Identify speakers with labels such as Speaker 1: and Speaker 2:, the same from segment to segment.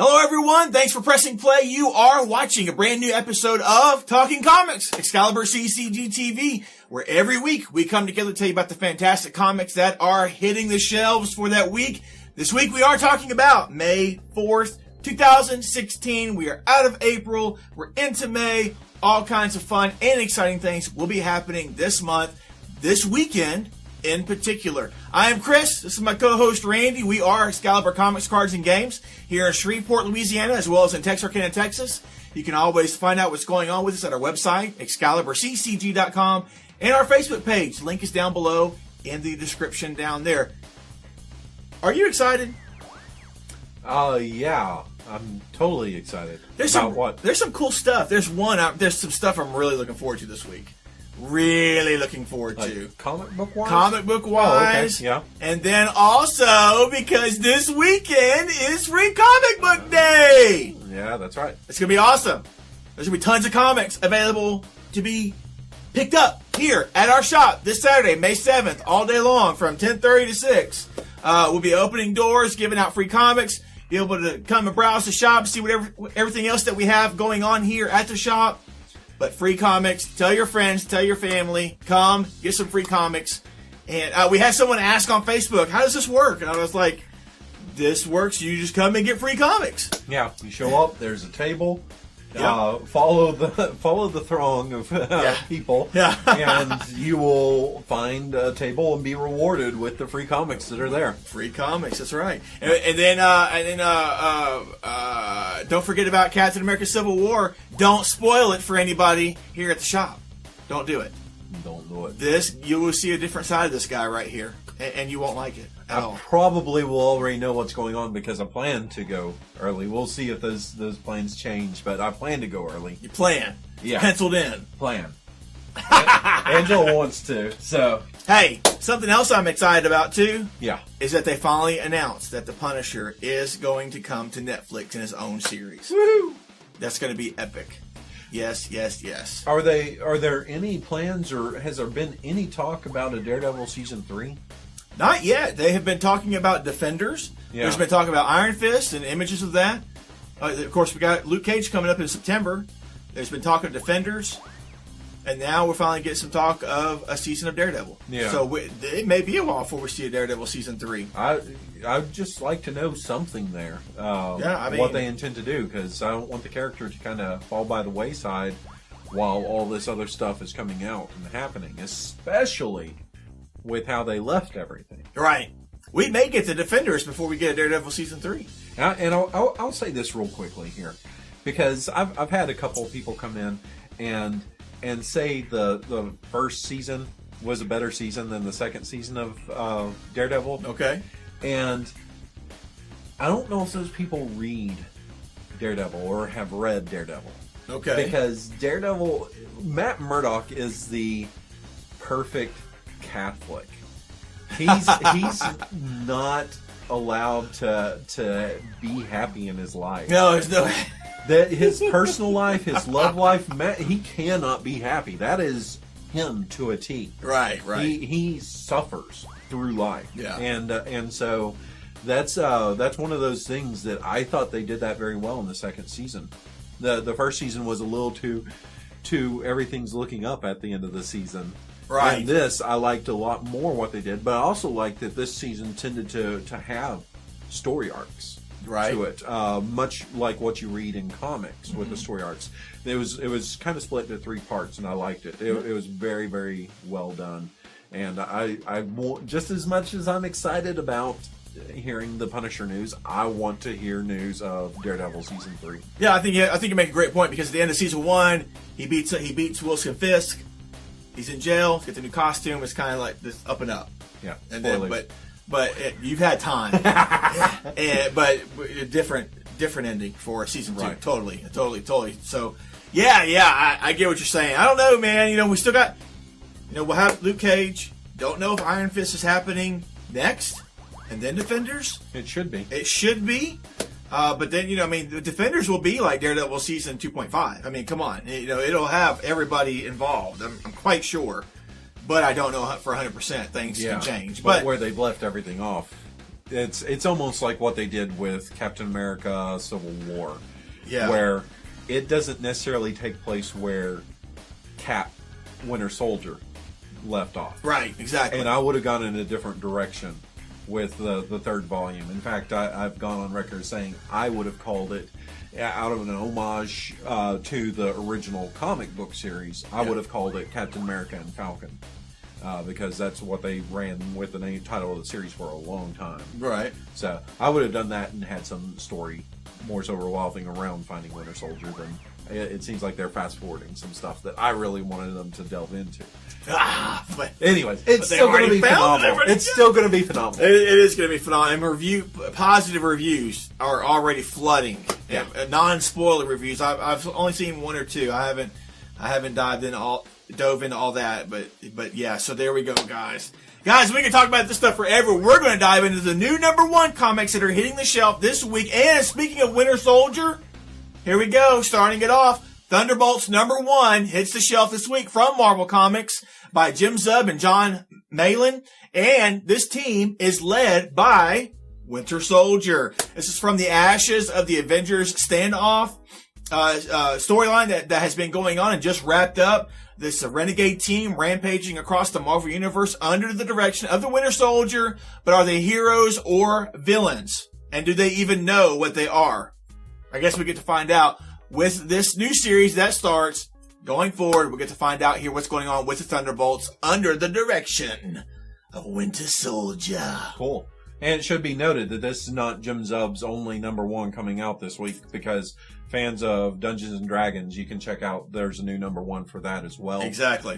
Speaker 1: Hello everyone, thanks for pressing play. You are watching a brand new episode of Talking Comics, ExcaliburCCGTV, where every week we come together to tell you about the fantastic comics that are hitting the shelves for that week. This week we are talking about May 4th, 2016. We are out of April, we're into May. All kinds of fun and exciting things will be happening this month, this weekend in particular. I am Chris. This is my co-host Randy. We are Excalibur Comics, Cards, and Games here in Shreveport, Louisiana, as well as in Texarkana, Texas. You can always find out what's going on with us at our website, ExcaliburCCG.com, and our Facebook page. Link is down below in the description down there. Are you excited?
Speaker 2: Yeah. I'm totally excited.
Speaker 1: There's some cool stuff. There's some stuff I'm really looking forward to this week. Really looking forward to.
Speaker 2: Comic book wise?
Speaker 1: Comic book wise.
Speaker 2: Oh, okay. Yeah.
Speaker 1: And then also, because this weekend is Free Comic Book Day.
Speaker 2: Yeah, that's right.
Speaker 1: It's going to be awesome. There's going to be tons of comics available to be picked up here at our shop this Saturday, May 7th, all day long from 10:30 to 6. We'll be opening doors, giving out free comics. Be able to come and browse the shop, see everything else that we have going on here at the shop. But free comics, tell your friends, tell your family, come, get some free comics. And we had someone ask on Facebook, how does this work? And I was like, this works, you just come and get free comics.
Speaker 2: Yeah, you show up, there's a table.
Speaker 1: Yep.
Speaker 2: Follow the throng of people, and you will find a table and be rewarded with the free comics that are there.
Speaker 1: Free comics, that's right. And then don't forget about Captain America: Civil War. Don't spoil it for anybody here at the shop. Don't do it.
Speaker 2: Don't do it.
Speaker 1: You will see a different side of this guy right here, and you won't like it at all.
Speaker 2: Probably will already know what's going on because I plan to go early. We'll see if those plans change, but I plan to go early.
Speaker 1: You plan?
Speaker 2: Yeah.
Speaker 1: Penciled in.
Speaker 2: Plan. Angela wants to. So
Speaker 1: hey, something else I'm excited about too.
Speaker 2: Yeah.
Speaker 1: Is that they finally announced that the Punisher is going to come to Netflix in his own series.
Speaker 2: Woo!
Speaker 1: That's going to be epic. Yes, yes, yes.
Speaker 2: Are there any plans, or has there been any talk about a Daredevil season 3?
Speaker 1: Not yet. They have been talking about Defenders.
Speaker 2: Yeah.
Speaker 1: There's been talk about Iron Fist and images of that. Of course, we got Luke Cage coming up in September. There's been talk of Defenders. And now we're finally getting some talk of a season of Daredevil.
Speaker 2: Yeah. So
Speaker 1: it may be a while before we see a Daredevil season 3.
Speaker 2: I'd just like to know something there. What they intend to do, because I don't want the character to kind of fall by the wayside while all this other stuff is coming out and happening, especially with how they left everything.
Speaker 1: Right. We may get the Defenders before we get a Daredevil season 3.
Speaker 2: And I'll say this real quickly here, because I've had a couple of people come in and say the first season was a better season than the second season of Daredevil.
Speaker 1: Okay.
Speaker 2: And I don't know if those people read Daredevil or have read Daredevil.
Speaker 1: Okay.
Speaker 2: Because Daredevil, Matt Murdock is the perfect Catholic. He's not allowed to be happy in his life.
Speaker 1: No, there's no...
Speaker 2: That his personal life, his love life, he cannot be happy. That is him to a T.
Speaker 1: Right.
Speaker 2: He suffers through life.
Speaker 1: Yeah.
Speaker 2: And so that's one of those things that I thought they did that very well in the second season. The first season was a little too everything's looking up at the end of the season.
Speaker 1: Right.
Speaker 2: And this, I liked a lot more what they did, but I also liked that this season tended to have story arcs.
Speaker 1: Right.
Speaker 2: To it, much like what you read in comics with the story arcs. It was kind of split into 3 parts, and I liked it. It was very, very well done, and I just as much as I'm excited about hearing the Punisher news, I want to hear news of Daredevil season 3.
Speaker 1: Yeah, I think you make a great point, because at the end of season 1, he beats Wilson Fisk. He's in jail. Gets a new costume. It's kind of like this up and up.
Speaker 2: Yeah,
Speaker 1: and then but you've had time, but a different ending for season 2.
Speaker 2: Right.
Speaker 1: Totally. So, I get what you're saying. I don't know, man. We still got, we'll have Luke Cage. Don't know if Iron Fist is happening next, and then Defenders.
Speaker 2: It should be.
Speaker 1: But then, the Defenders will be like Daredevil season 2.5. Come on. It'll have everybody involved. I'm quite sure. But I don't know for 100%. Things can change.
Speaker 2: But where they've left everything off it's almost like what they did with Captain America: Civil War, where it doesn't necessarily take place where Cap, Winter Soldier, left off.
Speaker 1: Right, exactly.
Speaker 2: And I would have gone in a different direction with the third volume. In fact, I've gone on record saying I would have called it, out of an homage to the original comic book series, I would have called it Captain America and Falcon. Because that's what they ran with the name title of the series for a long time.
Speaker 1: Right.
Speaker 2: So I would have done that and had some story more so revolving around finding Winter Soldier than it seems like they're fast forwarding some stuff that I really wanted them to delve into.
Speaker 1: But
Speaker 2: anyways, it's still going to be phenomenal. It's still going to be phenomenal.
Speaker 1: It is going to be phenomenal. And positive reviews are already flooding.
Speaker 2: Yeah.
Speaker 1: Non-spoiler reviews. I've only seen one or two. I haven't dove into all that, but yeah. So there we go, guys. Guys, we can talk about this stuff forever. We're going to dive into the new #1 comics that are hitting the shelf this week. And speaking of Winter Soldier, here we go. Starting it off, Thunderbolts #1 hits the shelf this week from Marvel Comics by Jim Zub and John Malin. And this team is led by Winter Soldier. This is from the ashes of the Avengers Standoff storyline that has been going on and just wrapped up. This renegade team rampaging across the Marvel Universe under the direction of the Winter Soldier. But are they heroes or villains? And do they even know what they are? I guess we get to find out with this new series that starts going forward. We'll get to find out here what's going on with the Thunderbolts under the direction of Winter Soldier.
Speaker 2: Cool. And it should be noted that this is not Jim Zub's only #1 coming out this week, because fans of Dungeons and Dragons, you can check out, there's a new #1 for that as well.
Speaker 1: Exactly.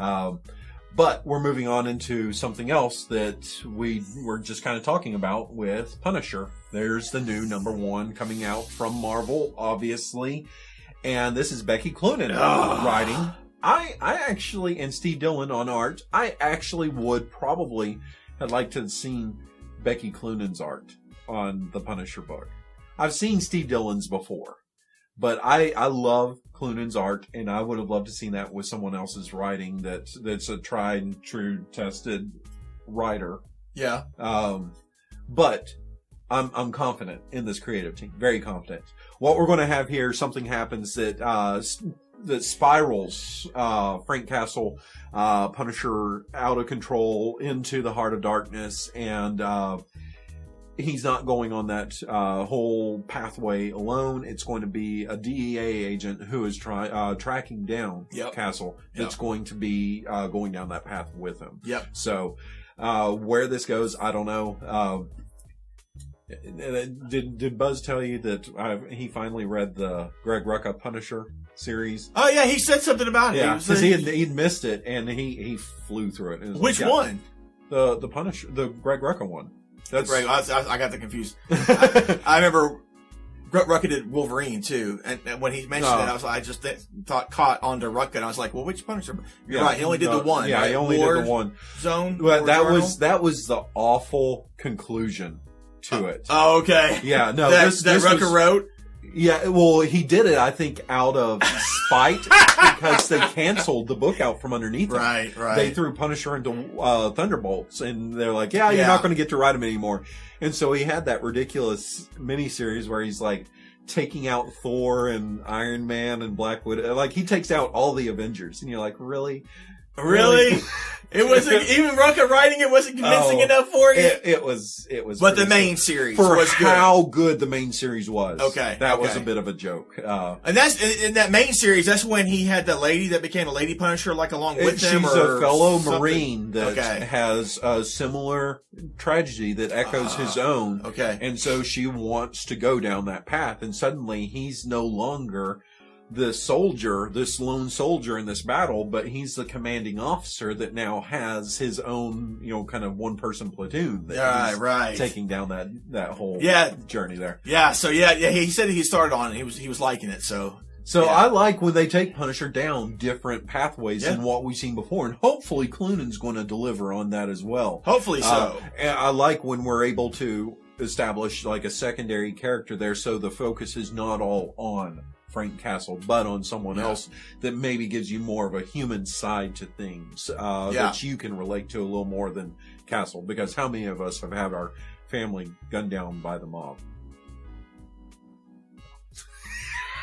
Speaker 2: But we're moving on into something else that we were just kind of talking about with Punisher. There's the new #1 coming out from Marvel, obviously. And this is Becky Cloonan writing. I actually, and Steve Dillon on art, I actually would probably have liked to have seen Becky Cloonan's art on the Punisher book. I've seen Steve Dillon's before, but I love Cloonan's art, and I would have loved to see that with someone else's writing that's a tried and true tested writer.
Speaker 1: Yeah.
Speaker 2: But I'm confident in this creative team. Very confident. What we're going to have here, something happens that spirals Frank Castle, Punisher, out of control into the heart of darkness, and he's not going on that whole pathway alone. It's going to be a DEA agent who is tracking down Castle that's going to be going down that path with him.
Speaker 1: Yep.
Speaker 2: So where this goes, I don't know. Did Buzz tell you that he finally read the Greg Rucka Punisher series?
Speaker 1: Oh yeah, he said something about it.
Speaker 2: Yeah, because he'd missed it, and he flew through it.
Speaker 1: Which one?
Speaker 2: The Punisher, the Greg Rucka one.
Speaker 1: That's right. I got that confused. I remember Rucka did Wolverine too, and when he mentioned that, I just caught onto Rucka, and I was like, "Well, which Punisher?" You're right. He only did the one.
Speaker 2: Yeah,
Speaker 1: right?
Speaker 2: he only did the one.
Speaker 1: Zone.
Speaker 2: Well, that was the awful conclusion to it.
Speaker 1: Oh, okay.
Speaker 2: Yeah, no,
Speaker 1: that
Speaker 2: this
Speaker 1: Rucka wrote.
Speaker 2: Yeah, well, he did it, I think, out of spite, because they canceled the book out from underneath him.
Speaker 1: Right.
Speaker 2: They threw Punisher into Thunderbolts, and they're like, you're not going to get to write him anymore. And so he had that ridiculous miniseries where he's like taking out Thor and Iron Man and Black Widow. Like, he takes out all the Avengers, and you're like, really?
Speaker 1: Really? It wasn't even Rucka writing it wasn't convincing enough for you.
Speaker 2: It was.
Speaker 1: But the main series
Speaker 2: for
Speaker 1: was good.
Speaker 2: How good the main series was.
Speaker 1: Okay,
Speaker 2: that was a bit of a joke.
Speaker 1: And that's in that main series. That's when he had the lady that became a Lady Punisher, like along with him.
Speaker 2: She's a fellow Marine that has a similar tragedy that echoes his own.
Speaker 1: Okay,
Speaker 2: and so she wants to go down that path, and suddenly he's no longer this lone soldier in this battle, but he's the commanding officer that now has his own, kind of one-person platoon that he's taking down that whole journey there.
Speaker 1: Yeah, so he said he started on it. He was liking it, so
Speaker 2: I like when they take Punisher down different pathways than what we've seen before, and hopefully Cloonan's going to deliver on that as well.
Speaker 1: Hopefully so.
Speaker 2: And I like when we're able to establish like a secondary character there, so the focus is not all on Frank Castle, but on someone else that maybe gives you more of a human side to things that you can relate to a little more than Castle. Because how many of us have had our family gunned down by the mob.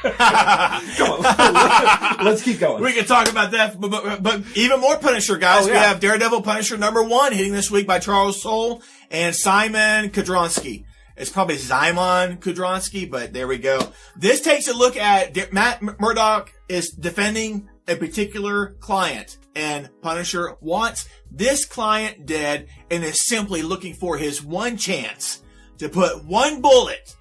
Speaker 1: Come on,
Speaker 2: let's keep going.
Speaker 1: We can talk about that, but even more Punisher, guys.
Speaker 2: Oh, yeah.
Speaker 1: We have Daredevil Punisher #1 hitting this week by Charles Soule and Simon Kudronsky. It's probably Simon Kudronsky, but there we go. This takes a look at Matt Murdock is defending a particular client, and Punisher wants this client dead and is simply looking for his one chance to put one bullet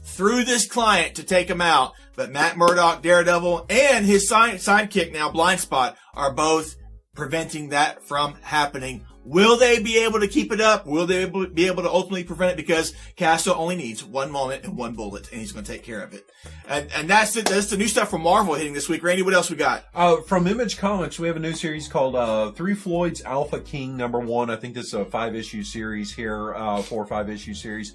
Speaker 1: through this client to take him out. But Matt Murdock, Daredevil, and his sidekick now, Blind Spot, are both preventing that from happening. Will they be able to keep it up? Will they be able to ultimately prevent it? Because Castle only needs one moment and one bullet, and he's going to take care of it. And that's it. That's the new stuff from Marvel hitting this week. Randy, what else we got?
Speaker 2: From Image Comics, we have a new series called 3 Floyds Alpha King #1. I think this is a 5-issue series here, 4 or 5-issue series.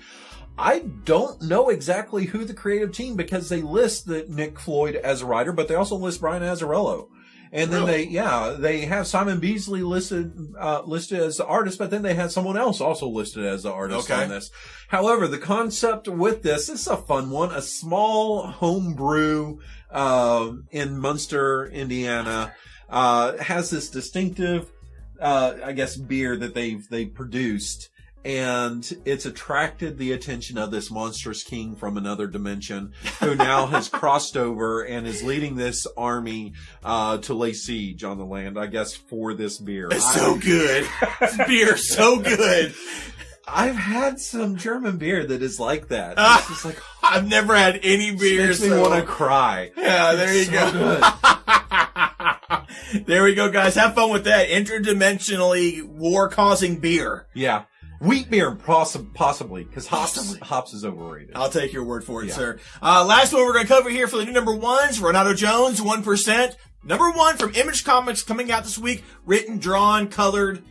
Speaker 2: I don't know exactly who the creative team, because they list Nick Floyd as a writer, but they also list Brian Azzarello. And then they have Simon Beasley listed as the artist, but then they had someone else also listed as the artist on this. However, the concept with this is a fun one, a small homebrew, in Munster, Indiana, has this distinctive, I guess, beer that they've produced. And it's attracted the attention of this monstrous king from another dimension, who now has crossed over and is leading this army to lay siege on the land, I guess, for this beer.
Speaker 1: It's so good. This beer is so good.
Speaker 2: I've had some German beer that is like that. It's just like,
Speaker 1: I've never had any beer.
Speaker 2: Makes me want to cry.
Speaker 1: Yeah, there you go.
Speaker 2: Good.
Speaker 1: There we go, guys. Have fun with that. Interdimensionally war-causing beer.
Speaker 2: Yeah. Wheat beer, possibly, because hops is overrated.
Speaker 1: I'll take your word for it, sir. Last one we're going to cover here for the new #1s, Renato Jones, 1%. #1 from Image Comics, coming out this week. Written, drawn, colored,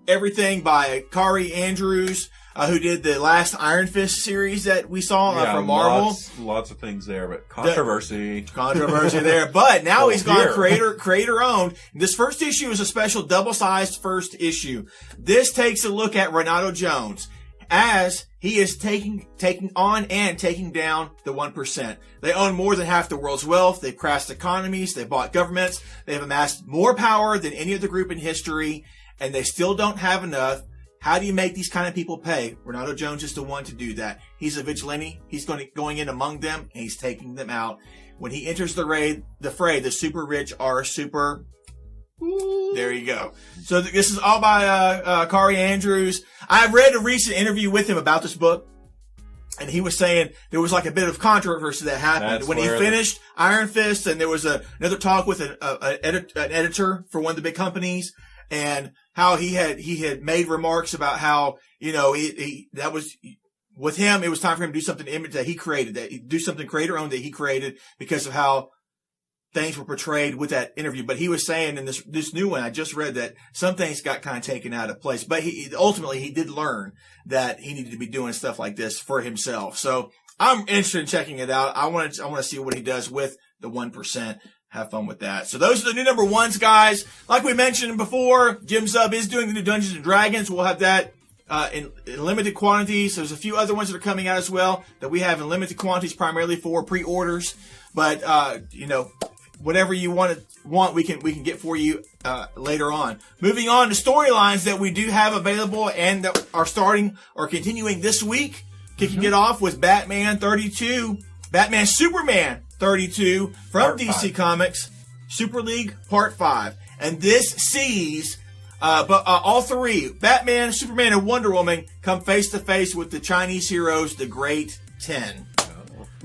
Speaker 1: everything by Kari Andrews, who did the last Iron Fist series that we saw from Marvel.
Speaker 2: Lots of things there, but controversy
Speaker 1: there. But now he's gone creator owned. This first issue is a special double-sized first issue. This takes a look at Renato Jones as he is taking on and taking down the 1%. They own more than half the world's wealth. They've crashed economies. They've bought governments. They've amassed more power than any other group in history, and they still don't have enough. How do you make these kind of people pay? Renato Jones is the one to do that. He's a vigilante. He's going in among them, and he's taking them out. When he enters the fray, the super rich are super. There you go. So this is all by Kari Andrews. I read a recent interview with him about this book, and he was saying there was like a bit of controversy that happened when he finished Iron Fist, and there was another talk with an editor for one of the big companies, and how he had made remarks about how, that was, with him, it was time for him to do something that he created, do something creator owned that he created because of how things were portrayed with that interview. But he was saying in this new one, I just read that some things got kind of taken out of place, but ultimately he did learn that he needed to be doing stuff like this for himself. So I'm interested in checking it out. I want to see what he does with the 1%. Have fun with that. So those are the new #1s, guys. Like we mentioned before, Jim Zub is doing the new Dungeons & Dragons. We'll have that in limited quantities. There's a few other ones that are coming out as well that we have in limited quantities, primarily for pre-orders. But, whatever you want, we can get for you later on. Moving on to storylines that we do have available and that are starting or continuing this week. Kicking it off with Batman Superman 32 from Part DC 5. Comics, Super League Part 5. And this sees all three, Batman, Superman, and Wonder Woman, come face to face with the Chinese heroes, the Great 10.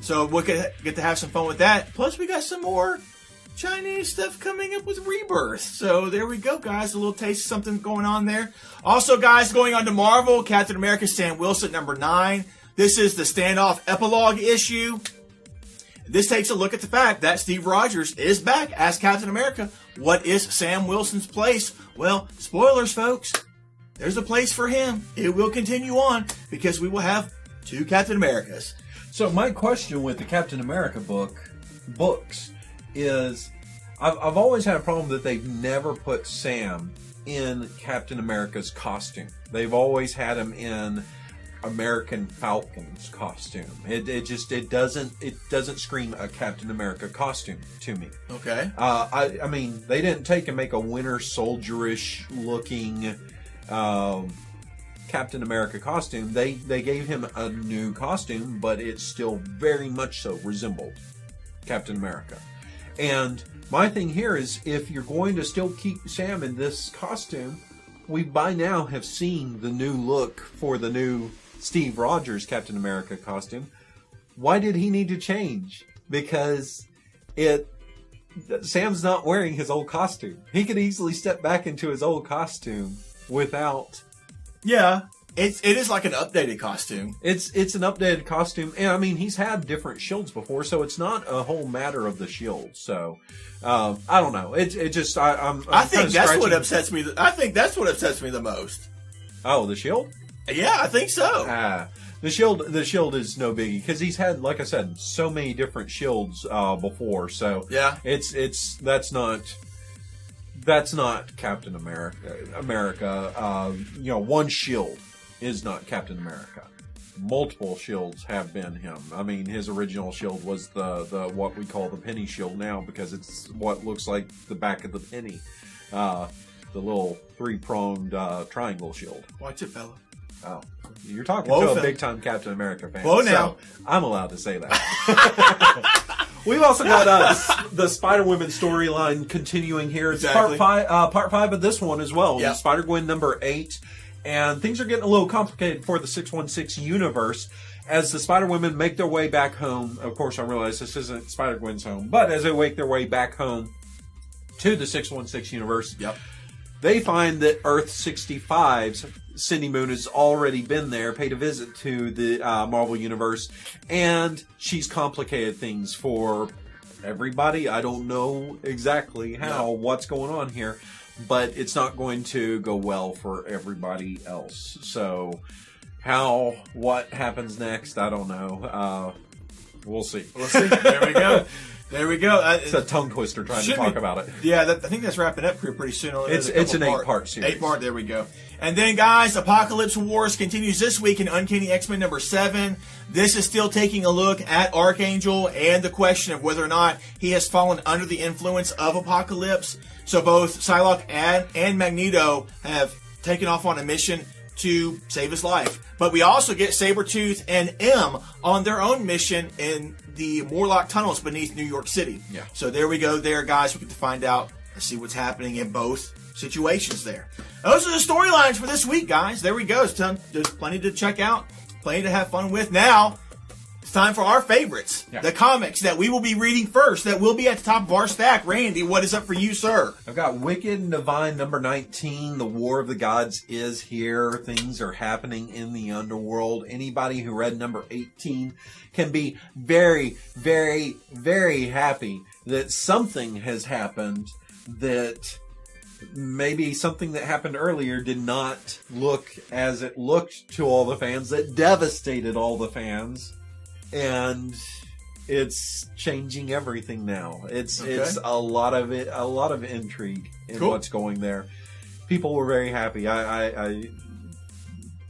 Speaker 1: So we'll get to have some fun with that. Plus, we got some more Chinese stuff coming up with Rebirth. So there we go, guys. A little taste of something going on there. Also, guys, going on to Marvel, Captain America Sam Wilson, #9. This is the Standoff epilogue issue. This takes a look at the fact that Steve Rogers is back as Captain America. What is Sam Wilson's place? Well, spoilers, folks. There's a place for him. It will continue on because we will have 2 Captain Americas.
Speaker 2: So my question with the Captain America books is, I've always had a problem that they've never put Sam in Captain America's costume. They've always had him in American Falcon's costume. It doesn't scream a Captain America costume to me.
Speaker 1: Okay.
Speaker 2: I mean, they didn't take and make a Winter Soldier-ish looking Captain America costume. They gave him a new costume, but it still very much so resembled Captain America. And my thing here is, if you're going to still keep Sam in this costume, we by now have seen the new look for the new Steve Rogers Captain America costume. Why did he need to change? Because Sam's not wearing his old costume. He could easily step back into his old costume without...
Speaker 1: Yeah, it is like an updated costume.
Speaker 2: It's an updated costume, and I mean, he's had different shields before, so it's not a whole matter of the shield. So I don't know. I
Speaker 1: think that's what upsets me. I think that's what upsets me the most.
Speaker 2: Oh, the shield?
Speaker 1: Yeah, I think so.
Speaker 2: The shield is no biggie because he's had, like I said, so many different shields before. So
Speaker 1: yeah,
Speaker 2: that's not Captain America. One shield is not Captain America. Multiple shields have been him. I mean, his original shield was the what we call the penny shield now, because it's what looks like the back of the penny. The little three-pronged triangle shield.
Speaker 1: Watch it, fella.
Speaker 2: Oh, you're talking to a big-time Captain America fan.
Speaker 1: Whoa, now.
Speaker 2: So I'm allowed to say that. We've also got the Spider-Woman storyline continuing here. It's
Speaker 1: exactly.
Speaker 2: part 5 of this one as well.
Speaker 1: Yep.
Speaker 2: Spider-Gwen number 8. And things are getting a little complicated for the 616 universe as the Spider-Women make their way back home. Of course, I realize this isn't Spider-Gwen's home, but as they make their way back home to the 616 universe,
Speaker 1: yep,
Speaker 2: they find that Earth 65's Cindy Moon has already been there, paid a visit to the Marvel Universe, and she's complicated things for everybody. I don't know exactly what's going on here, but it's not going to go well for everybody else. So what happens next, I don't know. We'll see.
Speaker 1: We'll see. There we go. There we go.
Speaker 2: It's a tongue twister trying to talk about it.
Speaker 1: Yeah, I think that's wrapping up pretty soon.
Speaker 2: It's an 8-part series.
Speaker 1: 8-part, there we go. And then, guys, Apocalypse Wars continues this week in Uncanny XMen number 7. This is still taking a look at Archangel and the question of whether or not he has fallen under the influence of Apocalypse. So both Psylocke and Magneto have taken off on a mission to save his life. But we also get Sabretooth and M on their own mission in the Morlock tunnels beneath New York City.
Speaker 2: Yeah.
Speaker 1: So there we go there, guys. We get to find out and see what's happening in both situations there. Those are the storylines for this week, guys. There we go. There's plenty to check out, plenty to have fun with. Now, it's time for our favorites. Yeah. The comics that we will be reading first, that will be at the top of our stack. Randy, what is up for you, sir?
Speaker 2: I've got Wicked and Divine number 19. The War of the Gods is here. Things are happening in the underworld. Anybody who read number 18 can be very, very, very happy that something has happened that maybe something that happened earlier did not look as it looked to all the fans, that devastated all the fans. And it's changing everything now. It's a lot of intrigue in what's going there. People were very happy. I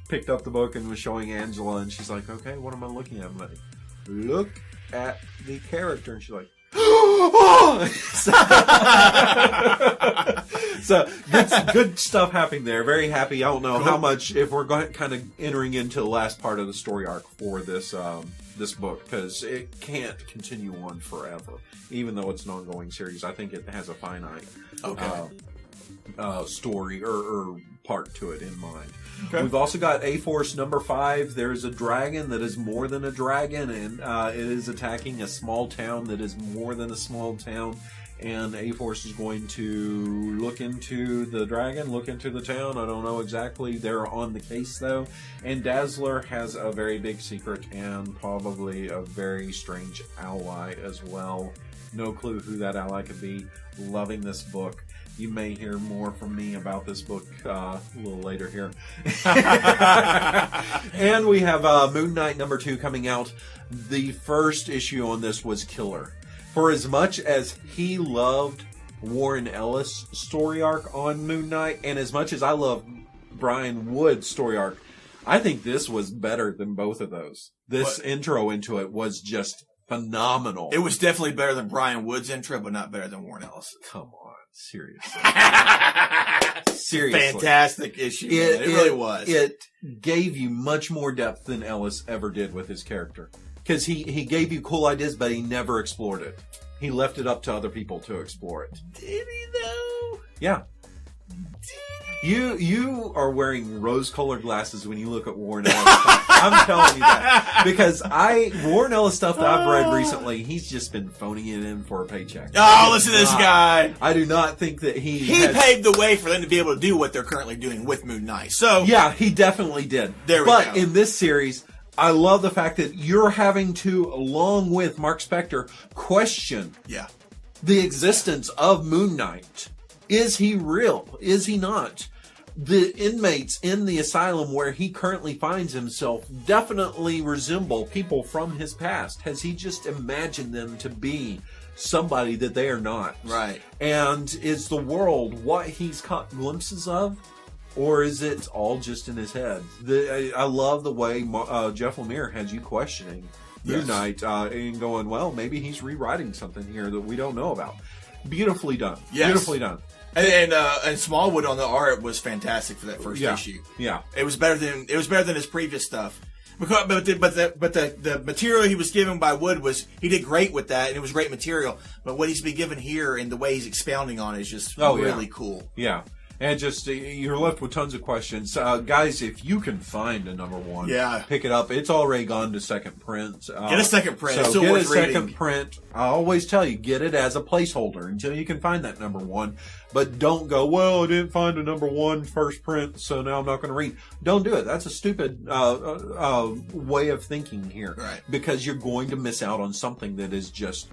Speaker 2: picked up the book and was showing Angela, and she's like, "Okay, what am I looking at?" I'm like, "Look at the character," and she's like, so good stuff happening there. Very happy. I don't know how much, if we're going kind of entering into the last part of the story arc for this this book, because it can't continue on forever, even though it's an ongoing series. I think it has a finite story or part to it in mind. Okay. We've also got A-Force number 5. There's a dragon that is more than a dragon, and it is attacking a small town that is more than a small town. And A-Force is going to look into the dragon, look into the town. I don't know exactly. They're on the case, though. And Dazzler has a very big secret and probably a very strange ally as well. No clue who that ally could be. Loving this book. You may hear more from me about this book a little later here. And we have Moon Knight number 2 coming out. The first issue on this was killer. For as much as he loved Warren Ellis' story arc on Moon Knight, and as much as I love Brian Wood's story arc, I think this was better than both of those. This intro into it was just phenomenal.
Speaker 1: It was definitely better than Brian Wood's intro, but not better than Warren Ellis.
Speaker 2: Come on, seriously. Seriously.
Speaker 1: Fantastic issue. It really was.
Speaker 2: It gave you much more depth than Ellis ever did with his character. Because he gave you cool ideas, but he never explored it. He left it up to other people to explore it.
Speaker 1: Did he, though?
Speaker 2: Yeah. You are wearing rose-colored glasses when you look at Warren Ellis stuff. I'm telling you that. Because Warren Ellis stuff that I've read recently, he's just been phoning it in for a paycheck.
Speaker 1: Oh, listen to this guy.
Speaker 2: I do not think that he
Speaker 1: paved the way for them to be able to do what they're currently doing with Moon Knight. So
Speaker 2: yeah, he definitely did.
Speaker 1: There we go.
Speaker 2: But in this series, I love the fact that you're having to, along with Mark Spector, question the existence of Moon Knight. Is he real? Is he not? The inmates in the asylum where he currently finds himself definitely resemble people from his past. Has he just imagined them to be somebody that they are not?
Speaker 1: Right.
Speaker 2: And is the world what he's caught glimpses of? Or is it all just in his head? I love the way Jeff Lemire has you questioning Moon Knight and going, well, maybe he's rewriting something here that we don't know about. Beautifully done.
Speaker 1: Yes.
Speaker 2: Beautifully done.
Speaker 1: And Smallwood on the art was fantastic for that first issue.
Speaker 2: Yeah,
Speaker 1: it was better than his previous stuff. But the material he was given by Wood he did great with that, and it was great material. But what he's been given here and the way he's expounding on it is just really cool.
Speaker 2: Yeah. And just, you're left with tons of questions. Guys, if you can find a #1, pick it up. It's already gone to second print.
Speaker 1: Get a second print.
Speaker 2: So
Speaker 1: it's still
Speaker 2: get
Speaker 1: worth
Speaker 2: a second
Speaker 1: reading.
Speaker 2: print. I always tell you, get it as a placeholder until you can find that #1. But don't go, well, I didn't find a #1 first print, so now I'm not going to read. Don't do it. That's a stupid way of thinking here.
Speaker 1: Right.
Speaker 2: Because you're going to miss out on something that is just,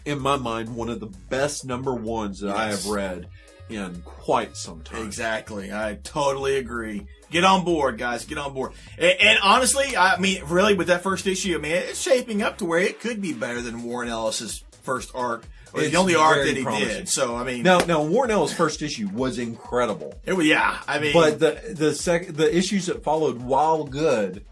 Speaker 2: in my mind, one of the best #1s that I have read in quite some time.
Speaker 1: Exactly. I totally agree. Get on board, guys. Get on board. And honestly, I mean, really, with that first issue, I mean, it's shaping up to where it could be better than Warren Ellis's first arc, or the only arc that he did. So, I mean,
Speaker 2: now Warren Ellis' first issue was incredible.
Speaker 1: It was, I mean,
Speaker 2: but the issues that followed, while good,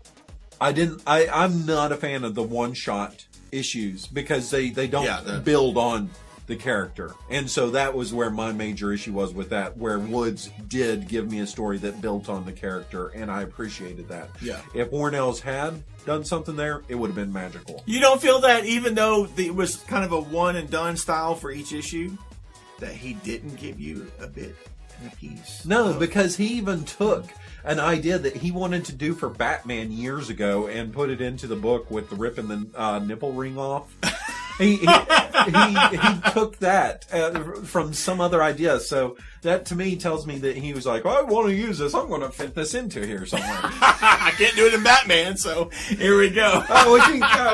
Speaker 2: I'm not a fan of the one-shot issues because they don't build on the character. And so that was where my major issue was with that, where Woods did give me a story that built on the character, and I appreciated that.
Speaker 1: Yeah.
Speaker 2: If Warren Ellis had done something there, it would have been magical.
Speaker 1: You don't feel that, even though it was kind of a one-and-done style for each issue, that he didn't give you a bit and a piece?
Speaker 2: No, because he even took an idea that he wanted to do for Batman years ago and put it into the book with the ripping the nipple ring off. He took that from some other idea. So that to me tells me that he was like, I want to use this. I'm going to fit this into here somewhere.
Speaker 1: I can't do it in Batman, so here we go.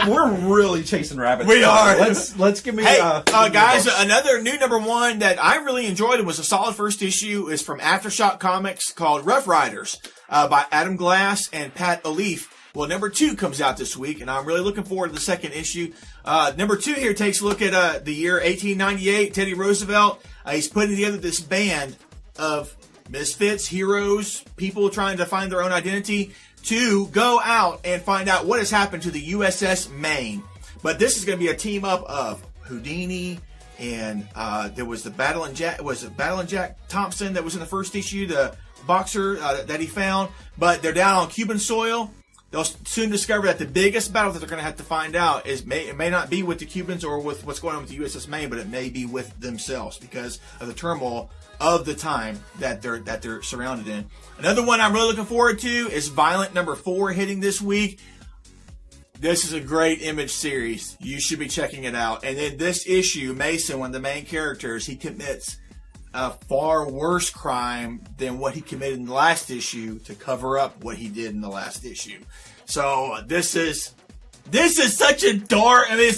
Speaker 2: We're really chasing rabbits.
Speaker 1: We are.
Speaker 2: Let's give me.
Speaker 1: Hey, guys, another new #1 that I really enjoyed and was a solid first issue is from Aftershock Comics called Rough Riders by Adam Glass and Pat O'Leaf. Well, #2 comes out this week, and I'm really looking forward to the second issue. #2 here takes a look at the year 1898. Teddy Roosevelt, he's putting together this band of misfits, heroes, people trying to find their own identity to go out and find out what has happened to the USS Maine. But this is going to be a team up of Houdini, and there was the Battling Jack Thompson that was in the first issue, the boxer that he found. But they're down on Cuban soil. They'll soon discover that the biggest battle that they're going to have to find out it may not be with the Cubans or with what's going on with the USS Maine, but it may be with themselves because of the turmoil of the time that they're surrounded in. Another one I'm really looking forward to is Violent #4 hitting this week. This is a great Image series. You should be checking it out. And in this issue, Mason, one of the main characters, he commits a far worse crime than what he committed in the last issue to cover up what he did in the last issue. So this is such a dark. I mean,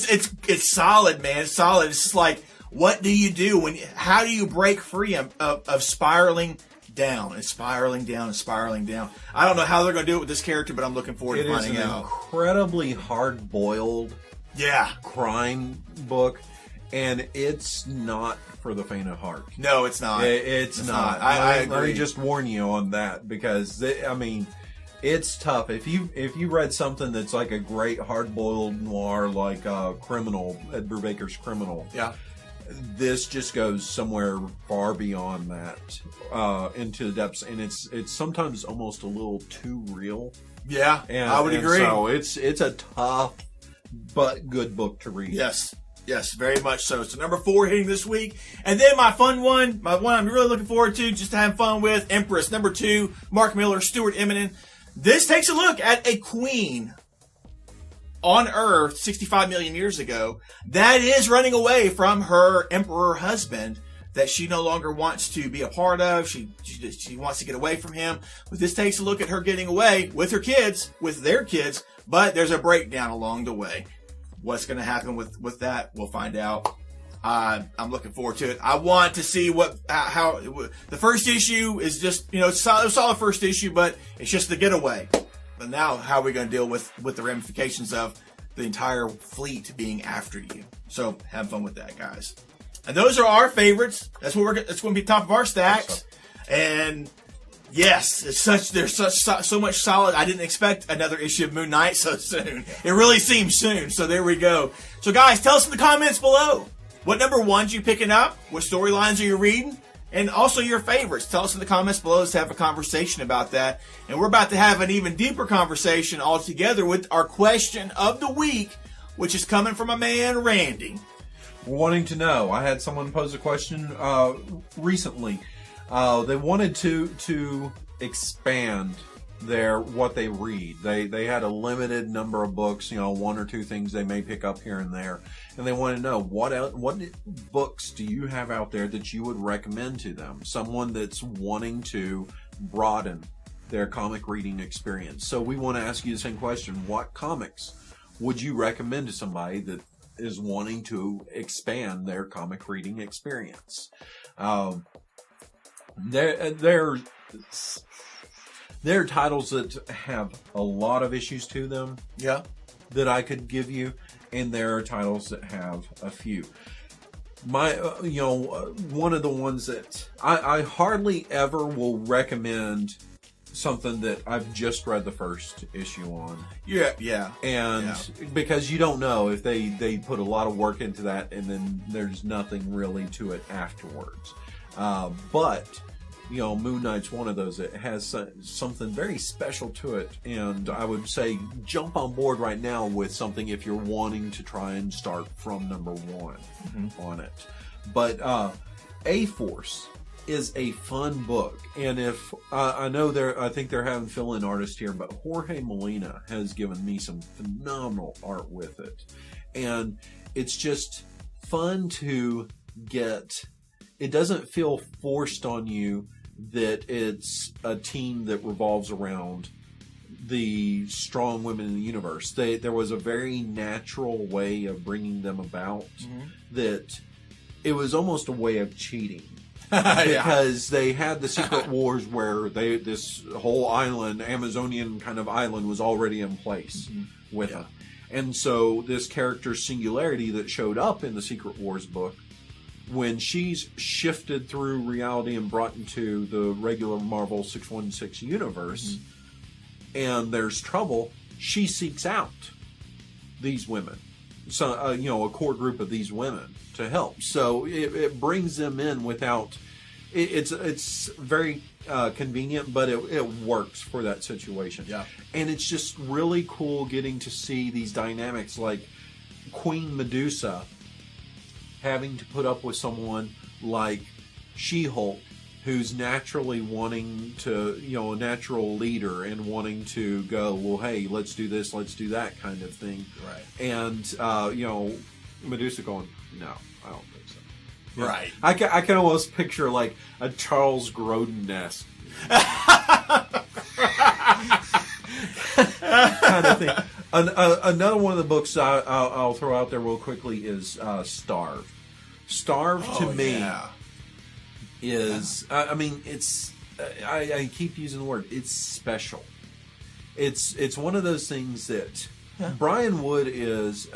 Speaker 1: it's solid, man. It's solid. It's just like, what do you do how do you break free of spiraling down and spiraling down and spiraling down? I don't know how they're going to do it with this character, but I'm looking forward to finding out.
Speaker 2: It is an incredibly hard-boiled crime book, and it's not for the faint of heart.
Speaker 1: No, it's not.
Speaker 2: It's not.
Speaker 1: I agree.
Speaker 2: Let me just warn you on that, because It's tough. If you read something that's like a great hard-boiled noir, like Criminal, Ed Brubaker's Criminal,
Speaker 1: Yeah.
Speaker 2: this just goes somewhere far beyond that, into the depths, and it's sometimes almost a little too real.
Speaker 1: Yeah, I would agree.
Speaker 2: So it's a tough but good book to read.
Speaker 1: Yes, very much so. So number 4 hitting this week. And then my one I'm really looking forward to, just to have fun with, Empress. Number 2, Mark Miller, Stuart Eminem. This takes a look at a queen on Earth 65 million years ago that is running away from her emperor husband that she no longer wants to be a part of. She wants to get away from him. But this takes a look at her getting away with her kids, with their kids, but there's a breakdown along the way. What's going to happen with that? We'll find out. I'm looking forward to it. I want to see how the first issue is just, it's a solid first issue, but it's just the getaway. But now, how are we going to deal with the ramifications of the entire fleet being after you? So have fun with that, guys. And those are our favorites. That's going to be top of our stacks. And yes, there's so much solid. I didn't expect another issue of Moon Knight so soon. It really seems soon. So there we go. So guys, tell us in the comments below. What number 1s you picking up? What storylines are you reading? And also your favorites. Tell us in the comments below. Let's have a conversation about that. And we're about to have an even deeper conversation all together with our question of the week, which is coming from a man, Randy.
Speaker 2: Wanting to know. I had someone pose a question recently. They wanted to expand what they read. They had a limited number of books, 1 or 2 things they may pick up here and there, and they want to know what books do you have out there that you would recommend to them? Someone that's wanting to broaden their comic reading experience. So we want to ask you the same question: what comics would you recommend to somebody that is wanting to expand their comic reading experience? There are titles that have a lot of issues to them.
Speaker 1: Yeah.
Speaker 2: That I could give you, and there are titles that have a few. One of the ones that I hardly ever will recommend something that I've just read the first issue on.
Speaker 1: Yeah.
Speaker 2: And because you don't know if they put a lot of work into that, and then there's nothing really to it afterwards. But Moon Knight's one of those that has something very special to it, and I would say jump on board right now with something if you're wanting to try and start from number 1 on it. But A-Force is a fun book, and if I think they're having fill-in artists here, but Jorge Molina has given me some phenomenal art with it, and it's just fun to get. It doesn't feel forced on you that it's a team that revolves around the strong women in the universe. There was a very natural way of bringing them about that it was almost a way of cheating. Because they had the Secret Wars where this whole island, Amazonian kind of island, was already in place with them. And so this character's singularity that showed up in the Secret Wars book, when she's shifted through reality and brought into the regular Marvel 616 universe, and there's trouble, she seeks out these women. So, a core group of these women to help. So it brings them in without... It's very convenient, but it works for that situation. Yeah. And it's just really cool getting to see these dynamics, like Queen Medusa having to put up with someone like She-Hulk, who's naturally wanting to, a natural leader and wanting to go, well, hey, let's do this, let's do that kind of thing. Right. And, Medusa going, no, I don't think so. Yeah. Right. I can almost picture like a Charles Grodin-esque kind of thing. Another one of the books I'll throw out there real quickly is Starve. Starve to me is, I keep using the word, it's special. It's one of those things that Brian Wood is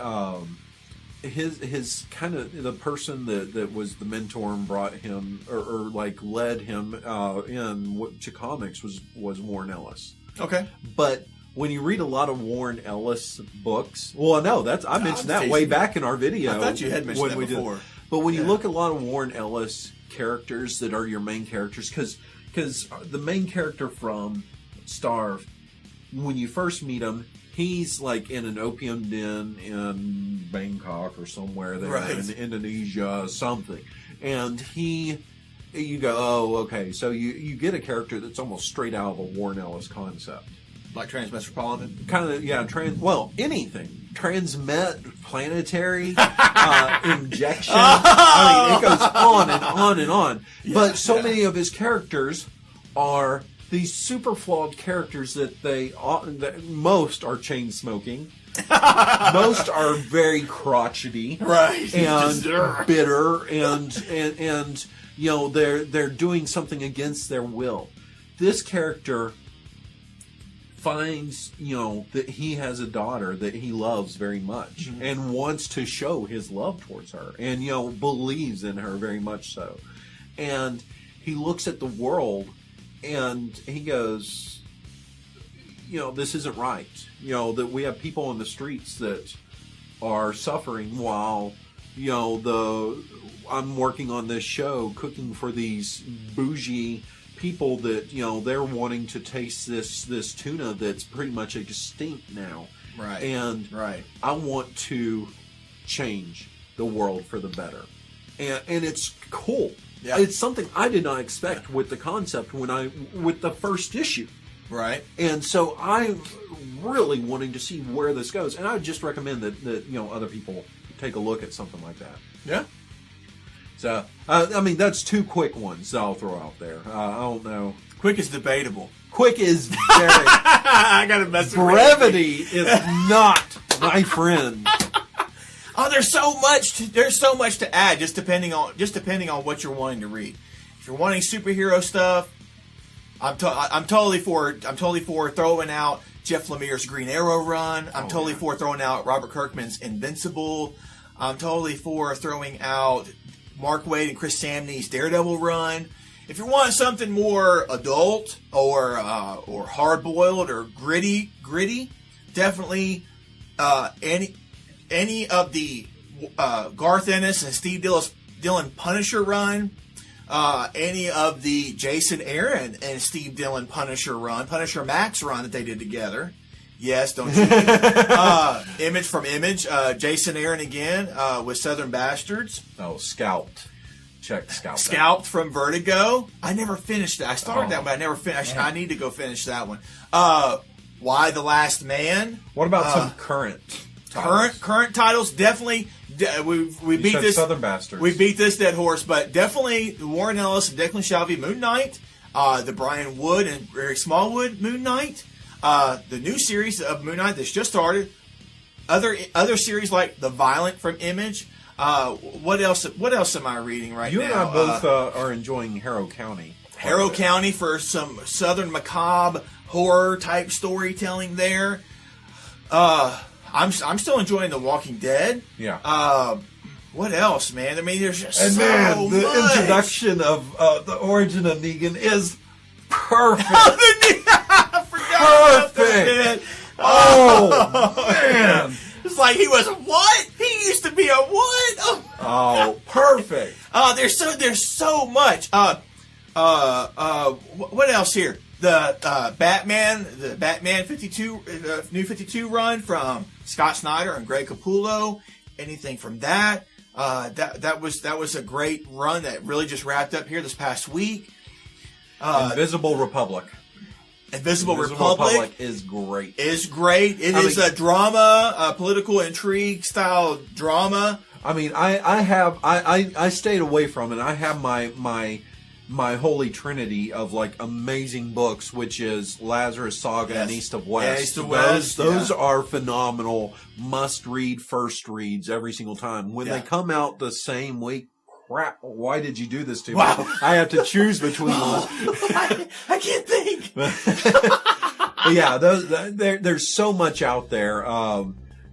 Speaker 2: his kind of the person that was the mentor and brought him or like led him in to comics was Warren Ellis.
Speaker 1: Okay.
Speaker 2: But when you read a lot of Warren Ellis books, well, no, I mentioned that way back in our video.
Speaker 1: I thought you had mentioned that before.
Speaker 2: But when you look at a lot of Warren Ellis characters that are your main characters, because the main character from Starve, when you first meet him, he's like in an opium den in Bangkok or somewhere there in Indonesia, something. And you go, oh, okay. So you get a character that's almost straight out of a Warren Ellis concept.
Speaker 1: Like Transmetropolitan?
Speaker 2: Kind of, yeah. Anything. Transmet, planetary, injection. I mean, it goes on and on and on. Yeah, but so many of his characters are these super flawed characters that most are chain smoking. Most are very crotchety.
Speaker 1: Right.
Speaker 2: And bitter and you know, they're doing something against their will. This character finds, you know, that he has a daughter that he loves very much and wants to show his love towards her and, you know, believes in her very much so. And he looks at the world and he goes, you know, this isn't right. You know, that we have people in the streets that are suffering while, you know, I'm working on this show cooking for these bougie people that, you know, they're wanting to taste this tuna that's pretty much extinct now.
Speaker 1: Right.
Speaker 2: And I want to change the world for the better. And it's cool. Yeah. It's something I did not expect with the concept with the first issue.
Speaker 1: Right.
Speaker 2: And so I'm really wanting to see where this goes. And I would just recommend that you know, other people take a look at something like that.
Speaker 1: Yeah.
Speaker 2: So, I mean, that's two quick ones that I'll throw out there. I don't know.
Speaker 1: Quick is debatable.
Speaker 2: Quick is very...
Speaker 1: I got to mess with
Speaker 2: brevity is not my friend.
Speaker 1: Oh, there's so much to add, just depending on what you're wanting to read. If you're wanting superhero stuff, I'm totally for throwing out Jeff Lemire's Green Arrow run. I'm totally for throwing out Robert Kirkman's Invincible. I'm totally for throwing out Mark Waid and Chris Samney's Daredevil run. If you're wanting something more adult or hard-boiled or gritty, definitely any of the Garth Ennis and Steve Dillon Punisher run, any of the Jason Aaron and Steve Dillon Punisher Max run that they did together. Yes, don't you? Image from Image, Jason Aaron again with Southern Bastards.
Speaker 2: Oh, Scalped. Check Scalped.
Speaker 1: Scalped from Vertigo. I never finished that. I started that, but I never finished. I need to go finish that one. Why the Last Man?
Speaker 2: What about some current titles?
Speaker 1: Current titles? Definitely. We beat this
Speaker 2: Southern Bastards.
Speaker 1: We beat this dead horse, but definitely Warren Ellis and Declan Shalvey Moon Knight, the Brian Wood and Eric Smallwood Moon Knight. The new series of Moon Knight that's just started. Other series like The Violent from Image. What else am I reading right now?
Speaker 2: You and I both are enjoying Harrow County.
Speaker 1: Harrow County for some Southern macabre horror type storytelling there. I'm still enjoying The Walking Dead.
Speaker 2: Yeah.
Speaker 1: What else, man? I mean, there's just
Speaker 2: the introduction of the origin of Negan is perfect.
Speaker 1: I forgot
Speaker 2: perfect. Oh man.
Speaker 1: It's like he was a what? He used to be a what?
Speaker 2: Oh, perfect.
Speaker 1: There's so much. What else here? The Batman 52, New 52 run from Scott Snyder and Greg Capullo. Anything from that? That was a great run that really just wrapped up here this past week.
Speaker 2: Invisible Republic.
Speaker 1: Invisible Republic
Speaker 2: is great.
Speaker 1: It is a drama, a political intrigue style drama.
Speaker 2: I mean, I stayed away from it. I have my holy trinity of like amazing books, which is Lazarus Saga and East of West.
Speaker 1: East of West.
Speaker 2: Those are phenomenal, must read first reads every single time. When they come out the same week, crap, why did you do this to me? I have to choose between those.
Speaker 1: I can't think.
Speaker 2: But yeah, there's so much out there.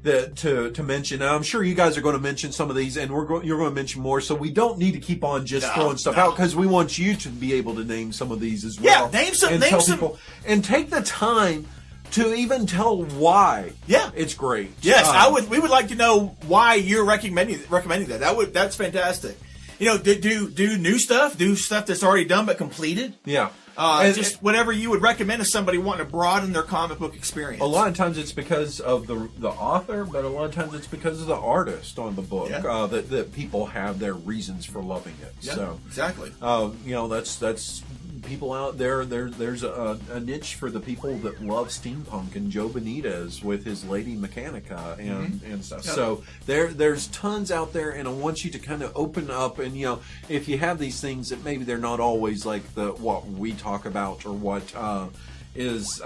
Speaker 2: to mention. And I'm sure you guys are going to mention some of these, and you're going to mention more. So we don't need to keep on just throwing stuff out, because we want you to be able to name some of these as well.
Speaker 1: Yeah, name some.
Speaker 2: People, and take the time to even tell why.
Speaker 1: Yeah,
Speaker 2: it's great.
Speaker 1: Yes, we would like to know why you're recommending that. That's fantastic. You know, do new stuff, do stuff that's already done but completed.
Speaker 2: Yeah.
Speaker 1: Just whatever you would recommend to somebody wanting to broaden their comic book experience.
Speaker 2: A lot of times it's because of the author, but a lot of times it's because of the artist on the book, that people have their reasons for loving it.
Speaker 1: Yeah,
Speaker 2: so
Speaker 1: exactly.
Speaker 2: That's people out there. There's a niche for the people that love steampunk, and Joe Benitez with his Lady Mechanica and stuff. Yep. So there's tons out there, and I want you to kind of open up, and if you have these things that maybe they're not always like what we talk about or what is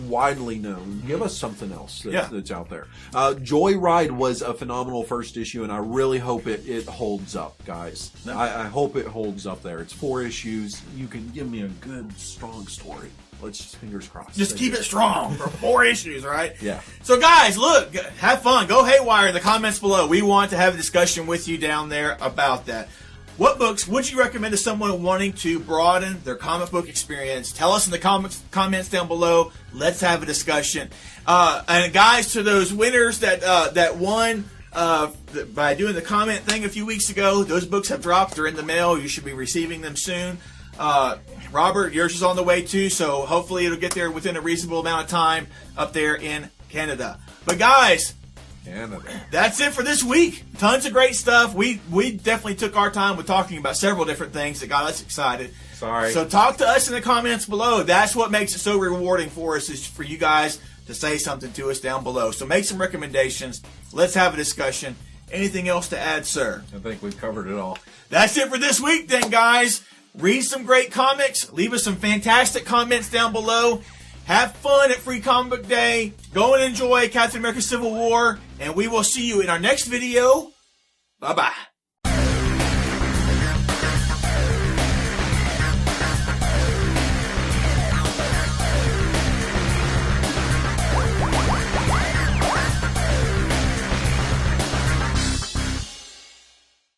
Speaker 2: widely known. Give us something else that's out there. Joyride was a phenomenal first issue, and I really hope it holds up, guys. No. I hope it holds up there. It's 4 issues. You can give me a good, strong story. Let's just fingers crossed.
Speaker 1: Just keep it strong for 4 issues, right?
Speaker 2: Yeah.
Speaker 1: So, guys, look, have fun. Go haywire in the comments below. We want to have a discussion with you down there about that. What books would you recommend to someone wanting to broaden their comic book experience? Tell us in the comments down below. Let's have a discussion. And guys, to those winners that won by doing the comment thing a few weeks ago, those books have dropped. They're in the mail. You should be receiving them soon. Robert, yours is on the way too, so hopefully it'll get there within a reasonable amount of time up there in Canada. But guys, that's it for this week. Tons of great stuff. We definitely took our time with talking about several different things that got us excited.
Speaker 2: Sorry.
Speaker 1: So talk to us in the comments below. That's what makes it so rewarding for us, is for you guys to say something to us down below. So make some recommendations. Let's have a discussion. Anything else to add, sir?
Speaker 2: I think we've covered it all.
Speaker 1: That's it for this week then, guys. Read some great comics. Leave us some fantastic comments down below. Have fun at Free Comic Book Day. Go and enjoy Captain America Civil War. And we will see you in our next video. Bye-bye.